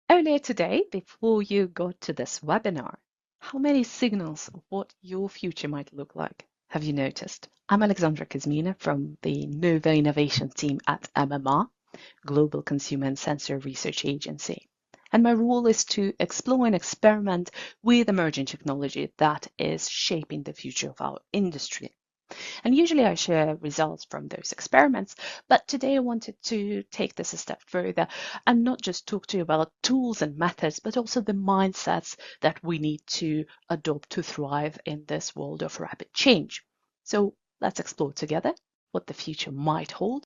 Earlier today, before you got to this webinar, how many signals of what your future might look like have you noticed? I'm Alexandra Kuzmina from the Nova Innovation team at MMR, Global Consumer and Sensor Research Agency. And my role is to explore and experiment with emerging technology that is shaping the future of our industry. And usually I share results from those experiments, but today I wanted to take this a step further and not just talk to you about tools and methods, but also the mindsets that we need to adopt to thrive in this world of rapid change. So let's explore together what the future might hold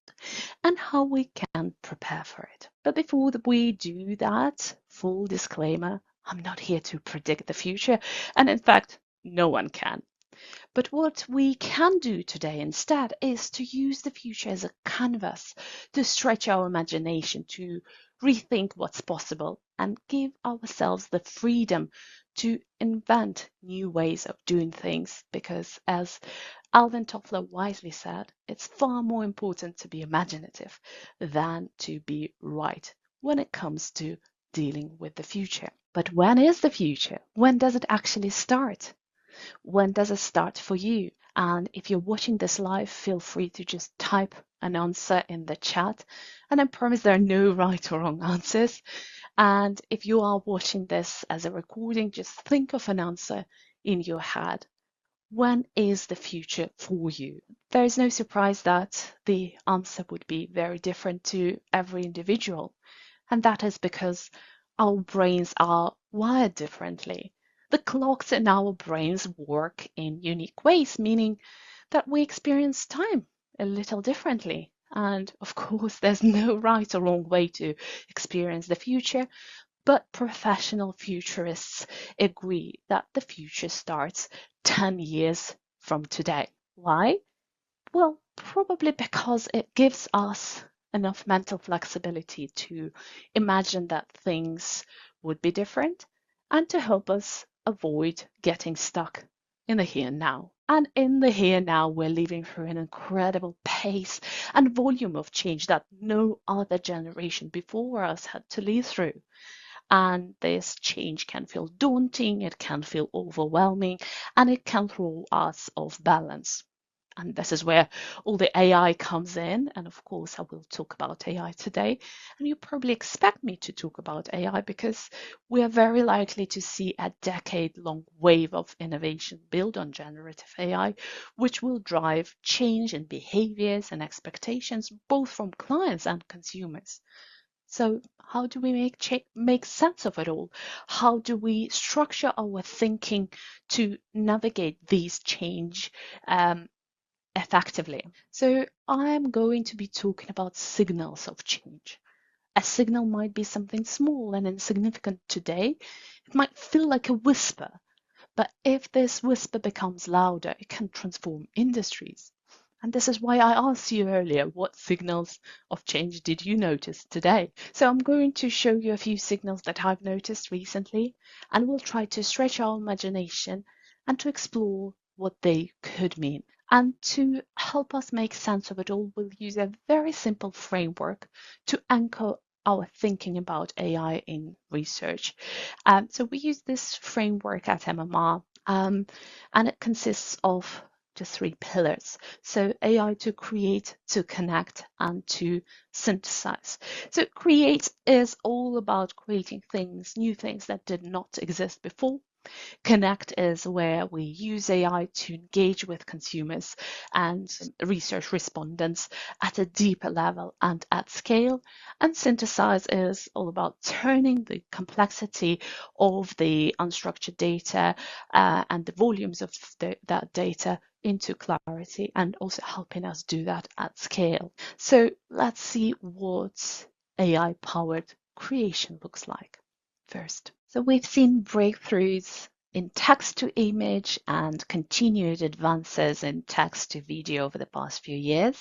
and how we can prepare for it. But before we do that, full disclaimer, I'm not here to predict the future, and in fact, no one can. But what we can do today instead is to use the future as a canvas to stretch our imagination, to rethink what's possible and give ourselves the freedom to invent new ways of doing things. Because as Alvin Toffler wisely said, it's far more important to be imaginative than to be right when it comes to dealing with the future. But when is the future? When does it actually start? When does it start for you? And if you're watching this live, feel free to just type an answer in the chat. And I promise there are no right or wrong answers. And if you are watching this as a recording, just think of an answer in your head. When is the future for you? There is no surprise that the answer would be very different to every individual. And that is because our brains are wired differently. The clocks in our brains work in unique ways, meaning that we experience time a little differently. And of course, there's no right or wrong way to experience the future, but professional futurists agree that the future starts 10 years from today. Why? Well, probably because it gives us enough mental flexibility to imagine that things would be different and to help us avoid getting stuck in the here and now. And in the here and now, we're living through an incredible pace and volume of change that no other generation before us had to live through. And this change can feel daunting, it can feel overwhelming, and it can throw us off balance. And this is where all the AI comes in. And of course, I will talk about AI today. And you probably expect me to talk about AI because we are very likely to see a decade-long wave of innovation built on generative AI, which will drive change in behaviors and expectations, both from clients and consumers. So how do we make sense of it all? How do we structure our thinking to navigate these change effectively? So I'm going to be talking about signals of change. A signal might be something small and insignificant today. It might feel like a whisper, but if this whisper becomes louder, it can transform industries. And this is why I asked you earlier, what signals of change did you notice today? So I'm going to show you a few signals that I've noticed recently, and we'll try to stretch our imagination and to explore what they could mean. And to help us make sense of it all, we'll use a very simple framework to anchor our thinking about AI in research. So we use this framework at MMR, and it consists of just 3 pillars. So AI to create, to connect, and to synthesize. So create is all about creating things, new things that did not exist before. Connect is where we use AI to engage with consumers and research respondents at a deeper level and at scale. And synthesize is all about turning the complexity of the unstructured data and the volumes of that data into clarity, and also helping us do that at scale. So let's see what AI-powered creation looks like first. So we've seen breakthroughs in text to image and continued advances in text to video over the past few years.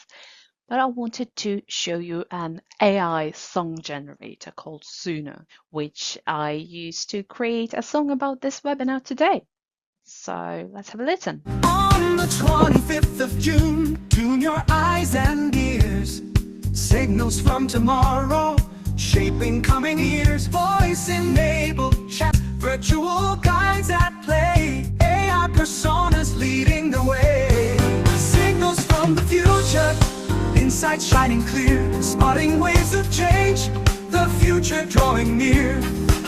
But I wanted to show you an AI song generator called Suno, which I used to create a song about this webinar today. So let's have a listen. On the 25th of June, tune your eyes and ears. Signals from tomorrow Shaping coming years, voice-enabled chat, virtual guides at play, AI personas leading the way. Signals from the future, insights shining clear, spotting waves of change, the future drawing near.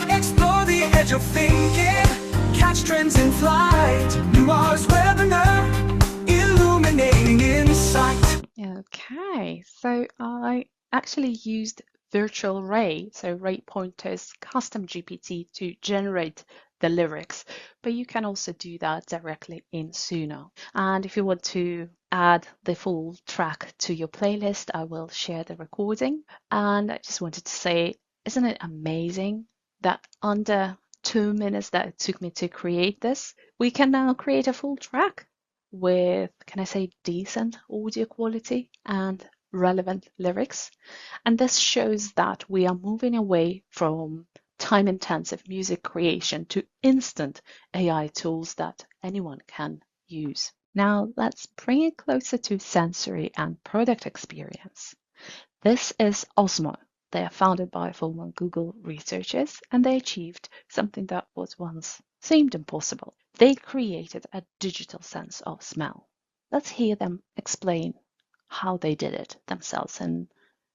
Explore the edge of thinking, catch trends in flight. New Hours webinar, illuminating insight. Okay, so I actually used Virtual Ray, so Ray Pointer's custom GPT to generate the lyrics, but you can also do that directly in Suno. And if you want to add the full track to your playlist, I will share the recording. And I just wanted to say, isn't it amazing that under 2 minutes that it took me to create this, we can now create a full track with, can I say, decent audio quality and relevant lyrics. And this shows that we are moving away from time-intensive music creation to instant AI tools that anyone can use. Now let's bring it closer to sensory and product experience. This is Osmo. They are founded by former Google researchers, and they achieved something that was once seemed impossible. They created a digital sense of smell. Let's hear them explain how they did it themselves in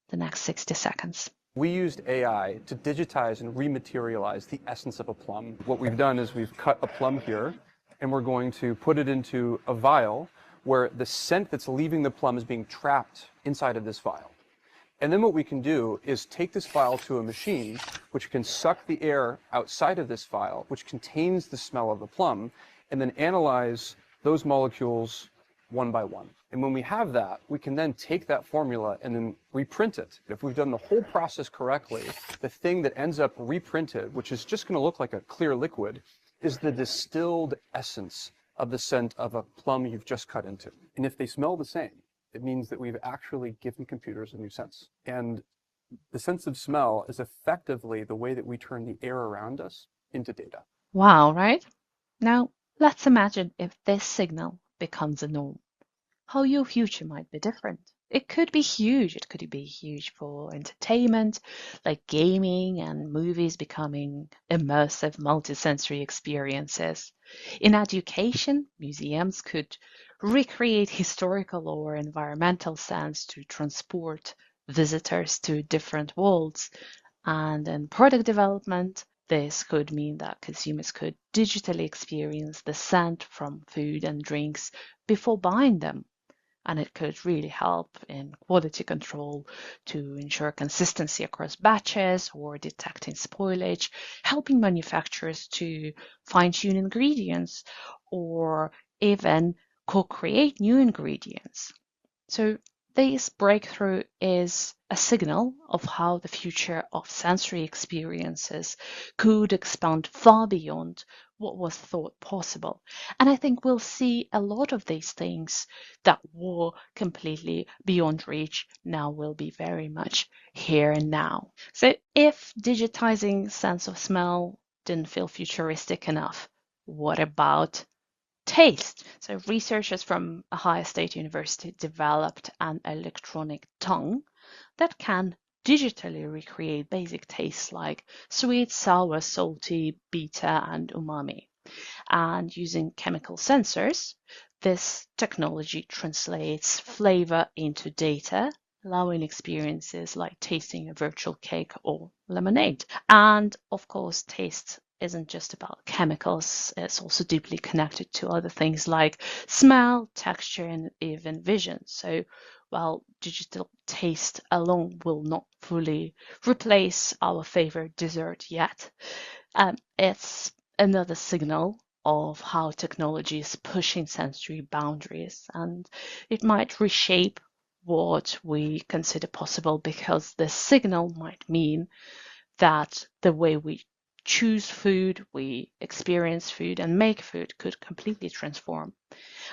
the next 60 seconds. We used AI to digitize and rematerialize the essence of a plum. What we've done is we've cut a plum here, and we're going to put it into a vial where the scent that's leaving the plum is being trapped inside of this vial. And then what we can do is take this vial to a machine which can suck the air outside of this vial, which contains the smell of the plum, and then analyze those molecules one by one. And when we have that, we can then take that formula and then reprint it. If we've done the whole process correctly, the thing that ends up reprinted, which is just going to look like a clear liquid, is the distilled essence of the scent of a plum you've just cut into. And if they smell the same, it means that we've actually given computers a new sense. And the sense of smell is effectively the way that we turn the air around us into data. Wow, right? Now, let's imagine if this signal becomes a norm, how your future might be different. It could be huge. It could be huge for entertainment, like gaming and movies becoming immersive multisensory experiences. In education, museums could recreate historical or environmental scenes to transport visitors to different worlds. And in product development, this could mean that consumers could digitally experience the scent from food and drinks before buying them. And it could really help in quality control to ensure consistency across batches or detecting spoilage, helping manufacturers to fine-tune ingredients or even co-create new ingredients. So this breakthrough is a signal of how the future of sensory experiences could expand far beyond what was thought possible. And I think we'll see a lot of these things that were completely beyond reach now will be very much here and now. So if digitizing sense of smell didn't feel futuristic enough, what about taste? So researchers from Ohio State University developed an electronic tongue that can digitally recreate basic tastes like sweet, sour, salty, bitter, and umami. And using chemical sensors, this technology translates flavor into data, allowing experiences like tasting a virtual cake or lemonade. And of course, taste isn't just about chemicals, it's also deeply connected to other things like smell, texture, and even vision. So while digital taste alone will not fully replace our favorite dessert yet, it's another signal of how technology is pushing sensory boundaries, and it might reshape what we consider possible, because the signal might mean that the way we choose food, we experience food, and make food could completely transform.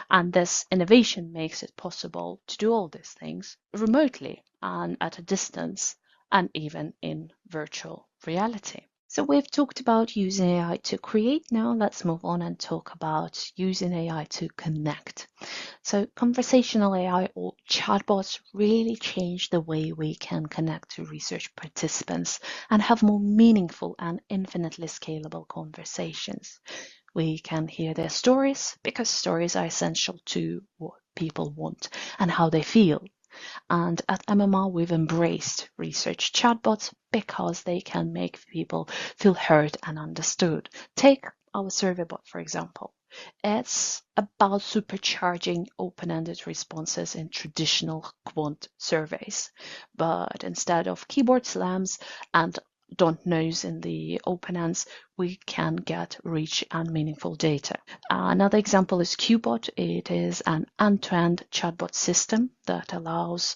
And this innovation makes it possible to do all these things remotely and at a distance, and even in virtual reality. So we've talked about using AI to create. Now let's move on and talk about using AI to connect. So conversational AI or chatbots really change the way we can connect to research participants and have more meaningful and infinitely scalable conversations. We can hear their stories because stories are essential to what people want and how they feel. And at MMR, we've embraced research chatbots because they can make people feel heard and understood. Take our survey bot, for example. It's about supercharging open-ended responses in traditional quant surveys. But instead of keyboard slams and don't knows in the open ends, we can get rich and meaningful data. Another example is QBot. It is an end-to-end chatbot system that allows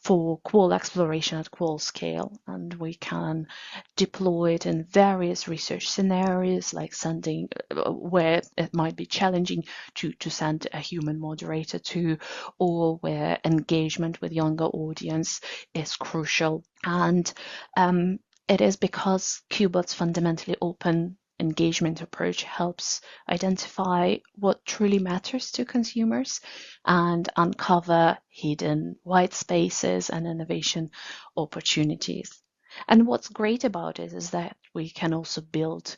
for qual exploration at qual scale, and we can deploy it in various research scenarios, like sending where it might be challenging to send a human moderator to, or where engagement with younger audience is crucial. And it is because QBot's fundamentally open engagement approach helps identify what truly matters to consumers and uncover hidden white spaces and innovation opportunities. And what's great about it is that we can also build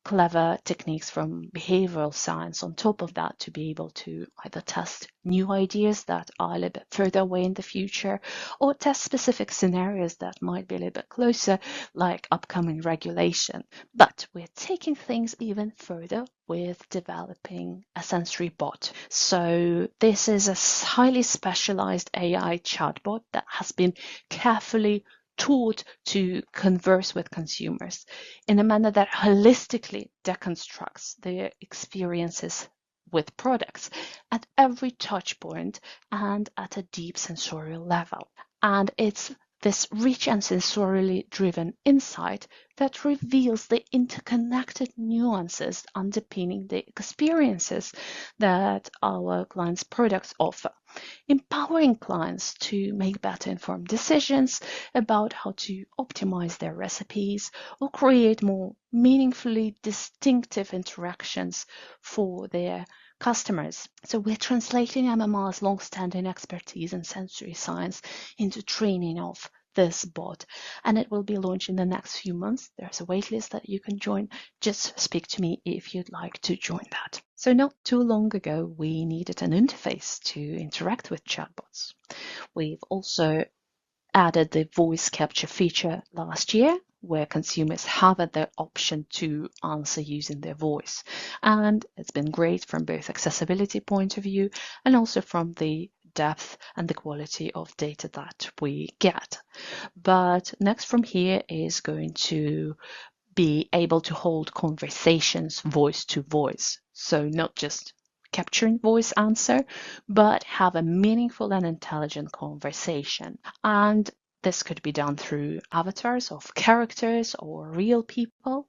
clever techniques from behavioral science on top of that to be able to either test new ideas that are a little bit further away in the future or test specific scenarios that might be a little bit closer, like upcoming regulation. But we're taking things even further with developing a sensory bot. So this is a highly specialized AI chatbot that has been carefully taught to converse with consumers in a manner that holistically deconstructs their experiences with products at every touch point and at a deep sensorial level. And it's this rich and sensorially driven insight that reveals the interconnected nuances underpinning the experiences that our clients' products offer, empowering clients to make better informed decisions about how to optimize their recipes or create more meaningfully distinctive interactions for their customers. So we're translating MMR's long-standing expertise in sensory science into training of this bot, and it will be launched in the next few months. There's a waitlist that you can join. Just speak to me if you'd like to join that. So not too long ago, we needed an interface to interact with chatbots. We've also added the voice capture feature last year, where consumers have had the option to answer using their voice. And it's been great from both accessibility point of view and also from the depth and the quality of data that we get. But next from here is going to be able to hold conversations voice to voice. So not just capturing voice answer, but have a meaningful and intelligent conversation. And this could be done through avatars of characters or real people.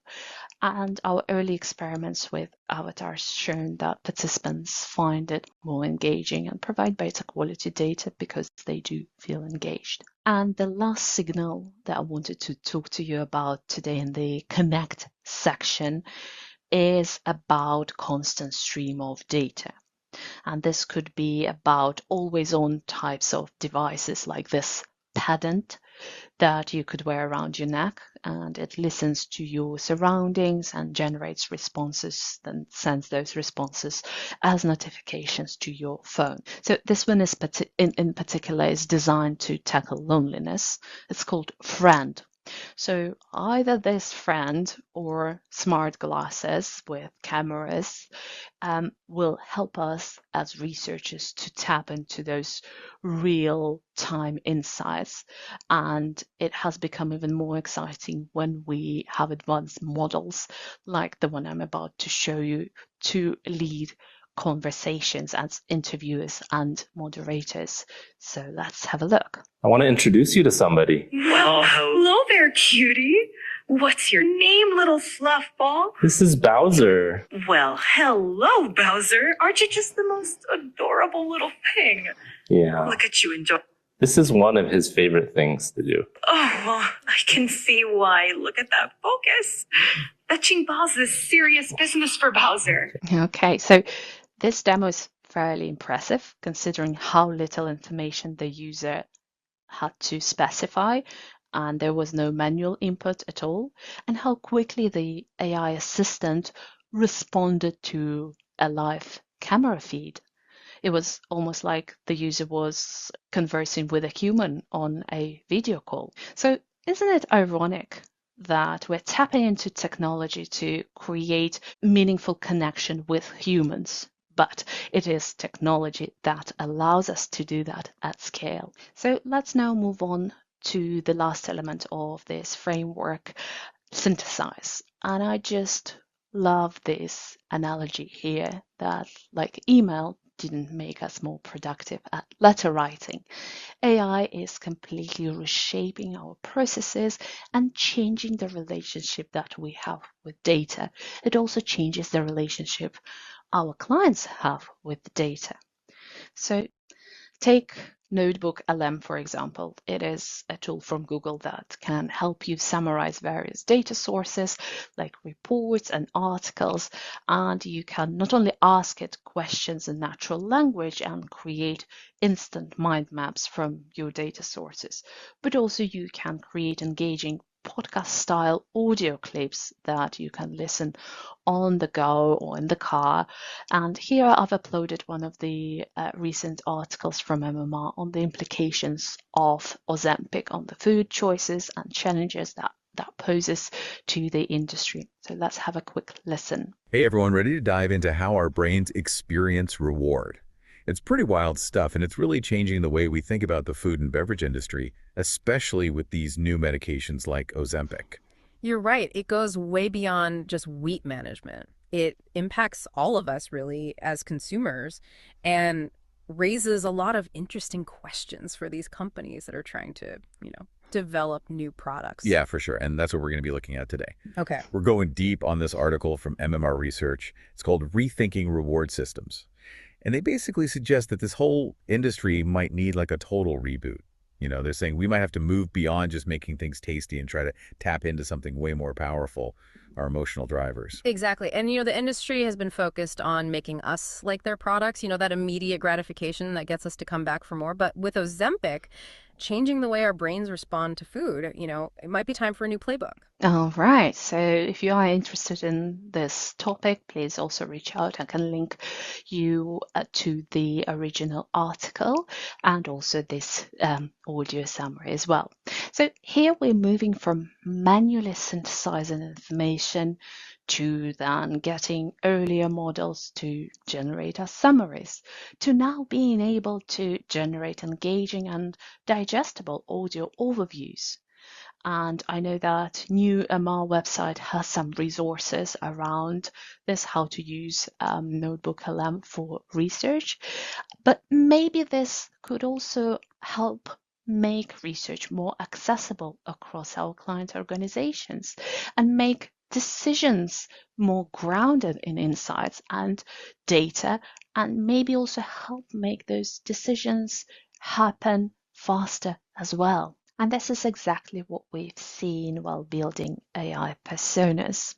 And our early experiments with avatars shown that participants find it more engaging and provide better quality data because they do feel engaged. And the last signal that I wanted to talk to you about today in the Connect section is about constant stream of data. And this could be about always on types of devices like this pendant that you could wear around your neck, and it listens to your surroundings and generates responses, then sends those responses as notifications to your phone. So this one is in particular is designed to tackle loneliness. It's called Friend. So either this friend or smart glasses with cameras will help us as researchers to tap into those real-time insights. And it has become even more exciting when we have advanced models like the one I'm about to show you to lead conversations as interviewers and moderators. So let's have a look. I want to introduce you to somebody. Well, hello there, cutie. What's your name, little fluffball? This is Bowser. Well, hello, Bowser. Aren't you just the most adorable little thing? Yeah. Look at you enjoy. This is one of his favorite things to do. Oh, I can see why. Look at that focus. Fetching balls is serious business for Bowser. Okay, so this demo is fairly impressive considering how little information the user had to specify, and there was no manual input at all, and how quickly the AI assistant responded to a live camera feed. It was almost like the user was conversing with a human on a video call. So isn't it ironic that we're tapping into technology to create meaningful connection with humans? But it is technology that allows us to do that at scale. So let's now move on to the last element of this framework, synthesize. And I just love this analogy here that, like email, didn't make us more productive at letter writing. AI is completely reshaping our processes and changing the relationship that we have with data. It also changes the relationship our clients have with the data. So take Notebook LM, for example. It is a tool from Google that can help you summarize various data sources like reports and articles. And you can not only ask it questions in natural language and create instant mind maps from your data sources, but also you can create engaging podcast style audio clips that you can listen on the go or in the car. And here I've uploaded one of the recent articles from MMR on the implications of Ozempic on the food choices and challenges that poses to the industry. So let's have a quick listen. Hey everyone, ready to dive into how our brains experience reward? It's pretty wild stuff, and it's really changing the way we think about the food and beverage industry, especially with these new medications like Ozempic. You're right. It goes way beyond just weight management. It impacts all of us, really, as consumers, and raises a lot of interesting questions for these companies that are trying to, develop new products. Yeah, for sure. And that's what we're going to be looking at today. Okay. We're going deep on this article from MMR Research. It's called Rethinking Reward Systems. And they basically suggest that this whole industry might need like a total reboot. They're saying we might have to move beyond just making things tasty and try to tap into something way more powerful, our emotional drivers. Exactly. And, the industry has been focused on making us like their products, that immediate gratification that gets us to come back for more. But with Ozempic, changing the way our brains respond to food, it might be time for a new playbook. All right. So if you are interested in this topic, please also reach out. I can link you to the original article and also this audio summary as well. So here we're moving from manually synthesizing information to then getting earlier models to generate our summaries, to now being able to generate engaging and digestible audio overviews. And I know that new MR website has some resources around this, how to use Notebook LM for research. But maybe this could also help make research more accessible across our client organizations and make decisions more grounded in insights and data, and maybe also help make those decisions happen faster as well. And this is exactly what we've seen while building AI personas.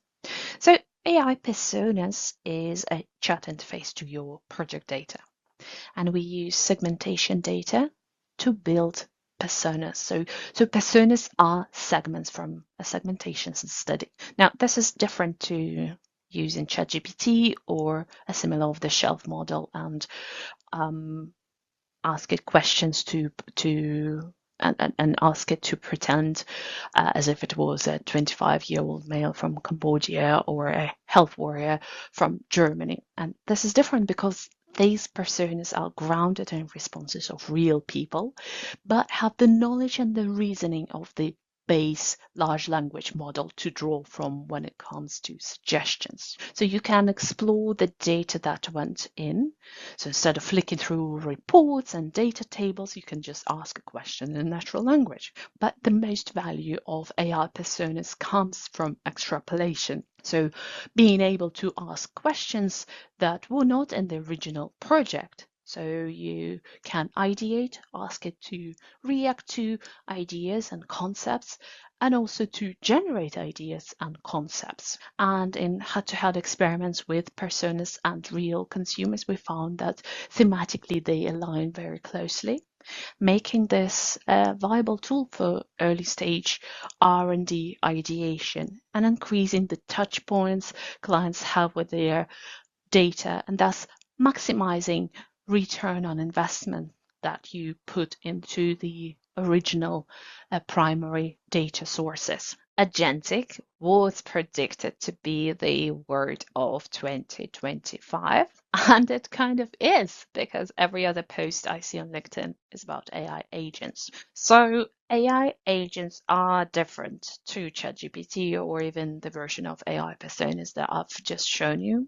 So AI personas is a chat interface to your project data. And we use segmentation data to build personas. So personas are segments from a segmentation study. Now, this is different to using ChatGPT or a similar off-the-shelf model and ask it questions and ask it to pretend as if it was a 25-year-old male from Cambodia or a health warrior from Germany. And this is different because these personas are grounded in responses of real people, but have the knowledge and the reasoning of the base large language model to draw from when it comes to suggestions. So you can explore the data that went in. So instead of flicking through reports and data tables, you can just ask a question in natural language. But the most value of AI personas comes from extrapolation. So being able to ask questions that were not in the original project. So you can ideate, ask it to react to ideas and concepts, and also to generate ideas and concepts. And in head-to-head experiments with personas and real consumers, we found that thematically they align very closely, making this a viable tool for early stage R&D ideation and increasing the touch points clients have with their data and thus maximizing return on investment that you put into the original primary data sources. Agentic was predicted to be the word of 2025, and it kind of is, because every other post I see on LinkedIn is about AI agents. So AI agents are different to ChatGPT or even the version of AI personas that I've just shown you,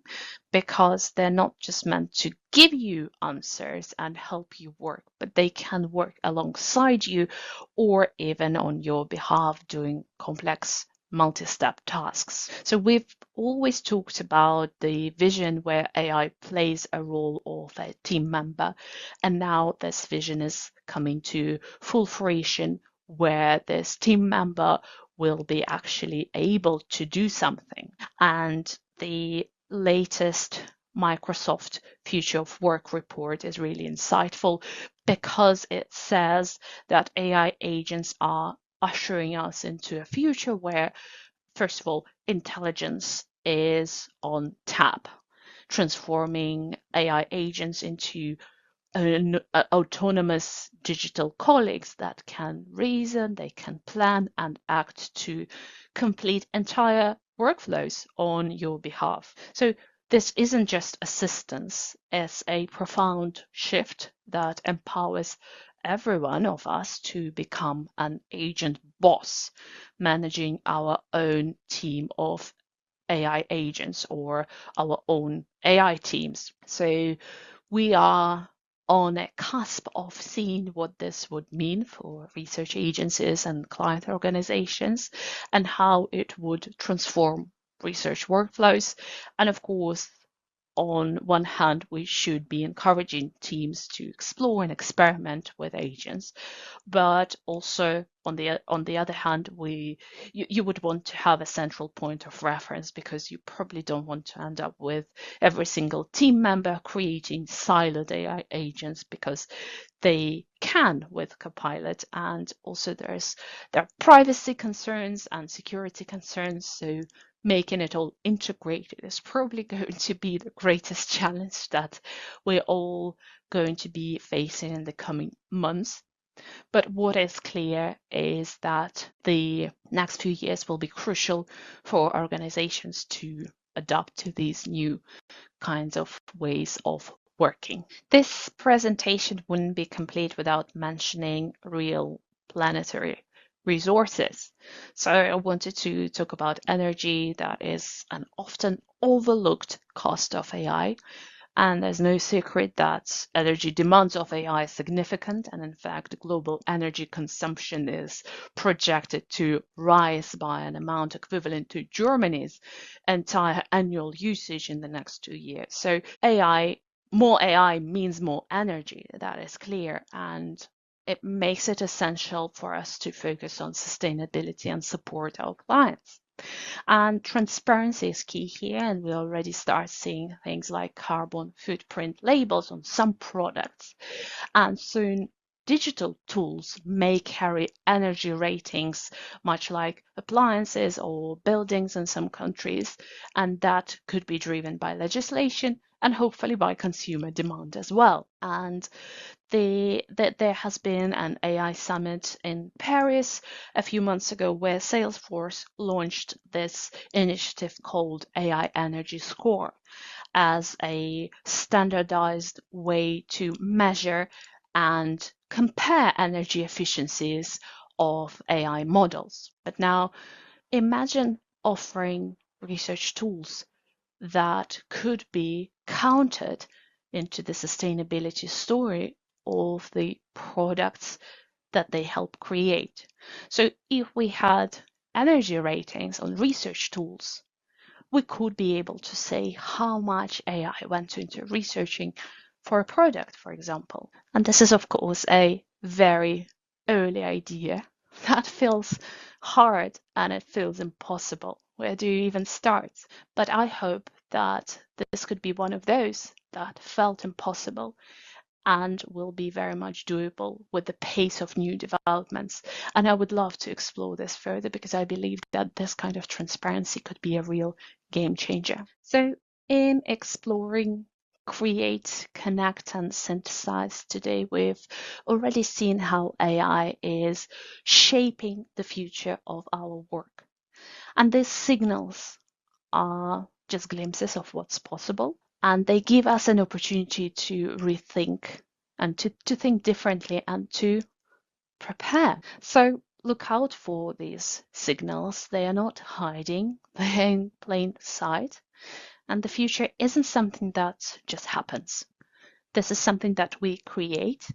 because they're not just meant to give you answers and help you work, but they can work alongside you or even on your behalf doing complex multi-step tasks. So we've always talked about the vision where AI plays a role of a team member, and now this vision is coming to full fruition where this team member will be actually able to do something. And the latest Microsoft Future of Work report is really insightful because it says that AI agents are ushering us into a future where, first of all, intelligence is on tap, transforming AI agents into autonomous digital colleagues that can reason, they can plan and act to complete entire workflows on your behalf. So this isn't just assistance, it's a profound shift that empowers every one of us to become an agent boss, managing our own team of AI agents or our own AI teams. So we are on a cusp of seeing what this would mean for research agencies and client organizations and how it would transform research workflows. And of course, on one hand, we should be encouraging teams to explore and experiment with agents, but also on the other hand, you would want to have a central point of reference, because you probably don't want to end up with every single team member creating siloed AI agents, because they can with Copilot, and also there are privacy concerns and security concerns. So making it all integrated is probably going to be the greatest challenge that we're all going to be facing in the coming months. But what is clear is that the next few years will be crucial for organizations to adapt to these new kinds of ways of working. This presentation wouldn't be complete without mentioning real planetary resources. So I wanted to talk about energy, that is an often overlooked cost of AI. And there's no secret that energy demands of AI is significant. And in fact, global energy consumption is projected to rise by an amount equivalent to Germany's entire annual usage in the next 2 years. So more AI means more energy, that is clear. And it makes it essential for us to focus on sustainability and support our clients. And transparency is key here, and we already start seeing things like carbon footprint labels on some products. And soon digital tools may carry energy ratings, much like appliances or buildings in some countries, and that could be driven by legislation and hopefully by consumer demand as well. And there has been an AI summit in Paris a few months ago where Salesforce launched this initiative called AI Energy Score as a standardized way to measure and compare energy efficiencies of AI models. But now imagine offering research tools that could be counted into the sustainability story of the products that they help create. So if we had energy ratings on research tools, we could be able to say how much AI went into researching for a product, for example. And this is, of course, a very early idea that feels hard and it feels impossible. Where do you even start? But I hope that this could be one of those that felt impossible and will be very much doable with the pace of new developments. And I would love to explore this further because I believe that this kind of transparency could be a real game changer. So in exploring create, connect, and synthesize today, we've already seen how AI is shaping the future of our work. And these signals are just glimpses of what's possible, and they give us an opportunity to rethink and to think differently and to prepare. So look out for these signals. They are not hiding, they're in plain sight. And the future isn't something that just happens. This is something that we create.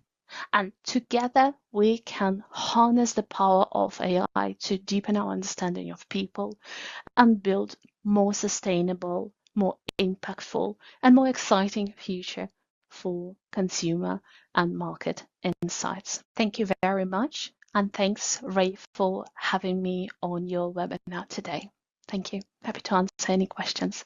And together we can harness the power of AI to deepen our understanding of people and build more sustainable, more impactful, and more exciting future for consumer and market insights. Thank you very much. And thanks, Ray, for having me on your webinar today. Thank you. Happy to answer any questions.